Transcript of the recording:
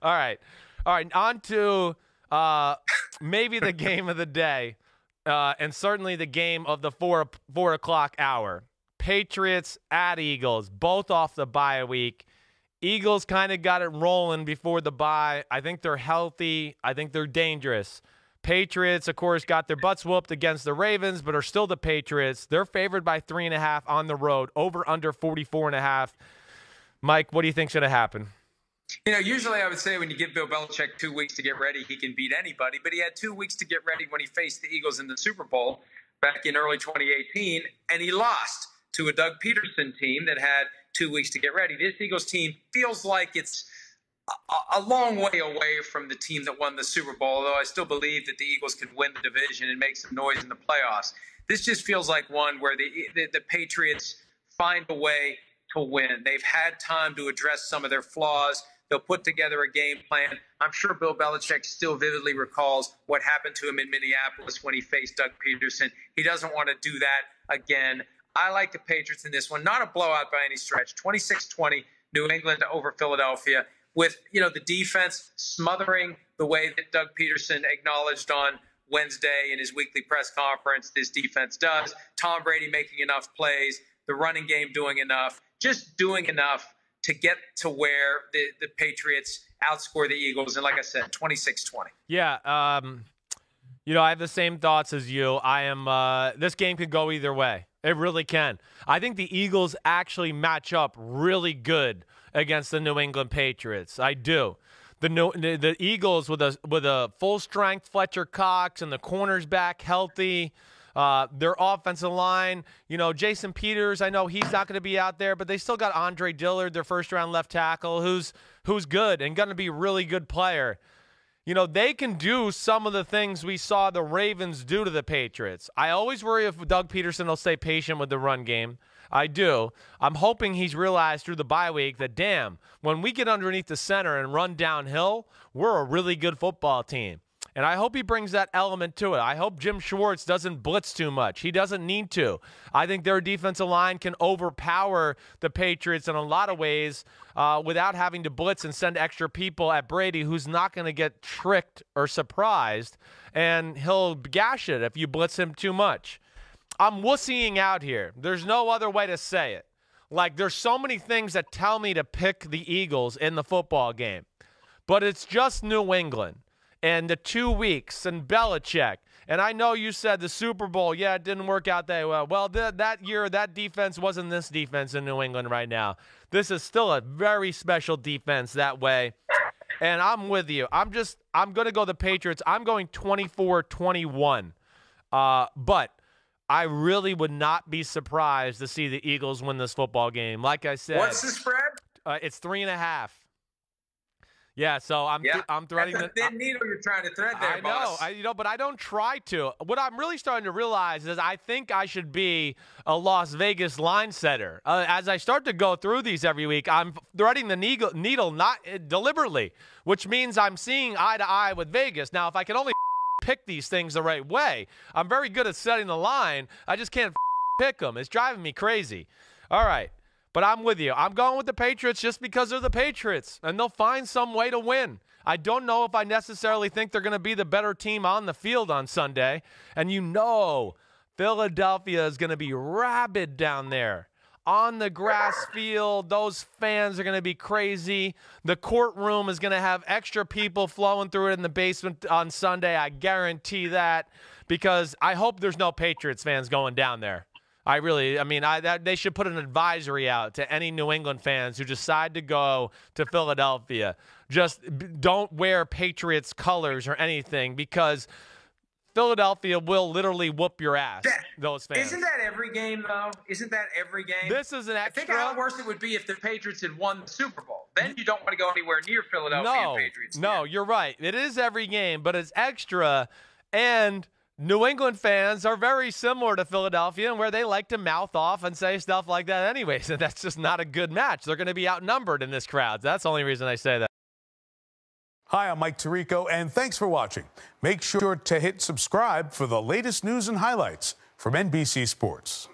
All right. On to maybe the game of the day, and certainly the game of the 4 o'clock hour. Patriots at Eagles, both off the bye week. Eagles kind of got it rolling before the bye. I think they're healthy. I think they're dangerous. Patriots, of course, got their butts whooped against the Ravens, but are still the Patriots. They're favored by 3.5 on the road, over under 44.5. Mike, what do you think's going to happen? You know, usually I would say when you give Bill Belichick 2 weeks to get ready, he can beat anybody. But he had 2 weeks to get ready when he faced the Eagles in the Super Bowl back in early 2018, and he lost to a Doug Peterson team that had 2 weeks to get ready. This Eagles team feels like it's a long way away from the team that won the Super Bowl, although I still believe that the Eagles could win the division and make some noise in the playoffs. This just feels like one where the Patriots find a way to win. They've had time to address some of their flaws. They'll put together a game plan. I'm sure Bill Belichick still vividly recalls what happened to him in Minneapolis when he faced Doug Peterson. He doesn't want to do that again. I like the Patriots in this one. Not a blowout by any stretch. 26-20, New England over Philadelphia, with, you know, the defense smothering the way that Doug Peterson acknowledged on Wednesday in his weekly press conference this defense does. Tom Brady making enough plays, the running game doing enough, just doing enough to get to where the Patriots outscore the Eagles. And like I said, 26-20. Yeah, you know, I have the same thoughts as you. I am. This game could go either way. It really can. I think the Eagles actually match up really good against the New England Patriots. I do. The Eagles with a full strength Fletcher Cox and the corners back healthy. Their offensive line, you know, Jason Peters, I know he's not going to be out there, but they still got Andre Dillard, their first-round left tackle, who's good and going to be a really good player. You know, they can do some of the things we saw the Ravens do to the Patriots. I always worry if Doug Peterson will stay patient with the run game. I do. I'm hoping he's realized through the bye week that, damn, when we get underneath the center and run downhill, we're a really good football team. And I hope he brings that element to it. I hope Jim Schwartz doesn't blitz too much. He doesn't need to. I think their defensive line can overpower the Patriots in a lot of ways without having to blitz and send extra people at Brady, who's not going to get tricked or surprised, and he'll gash it if you blitz him too much. I'm wussying out here. There's no other way to say it. Like, there's so many things that tell me to pick the Eagles in the football game, but it's just New England. And the 2 weeks and Belichick. And I know you said the Super Bowl, yeah, it didn't work out that well. Well, that year, that defense wasn't this defense in New England right now. This is still a very special defense that way. And I'm with you. I'm going to go the Patriots. I'm going 24-21. But I really would not be surprised to see the Eagles win this football game. Like I said. What's the spread? It's 3.5. Yeah, so I'm threading the thin needle you're trying to thread there, boss. I know, but I don't try to. What I'm really starting to realize is I think I should be a Las Vegas line setter. As I start to go through these every week, I'm threading the needle not deliberately, which means I'm seeing eye to eye with Vegas. Now, if I can only pick these things the right way, I'm very good at setting the line. I just can't pick them. It's driving me crazy. All right. But I'm with you. I'm going with the Patriots just because they're the Patriots, and they'll find some way to win. I don't know if I necessarily think they're going to be the better team on the field on Sunday. And you know Philadelphia is going to be rabid down there. On the grass field, those fans are going to be crazy. The courtroom is going to have extra people flowing through it in the basement on Sunday. I guarantee that, because I hope there's no Patriots fans going down there. They should put an advisory out to any New England fans who decide to go to Philadelphia. Just don't wear Patriots colors or anything, because Philadelphia will literally whoop your ass, those fans. Isn't that every game, though? Isn't that every game? This is an extra. Think how worse it would be if the Patriots had won the Super Bowl. Then you don't want to go anywhere near Philadelphia Patriots. No, you're right. It is every game, but it's extra. And New England fans are very similar to Philadelphia, and where they like to mouth off and say stuff like that anyways, and that's just not a good match. They're going to be outnumbered in this crowd. That's the only reason I say that. Hi, I'm Mike Tirico, and thanks for watching. Make sure to hit subscribe for the latest news and highlights from NBC Sports.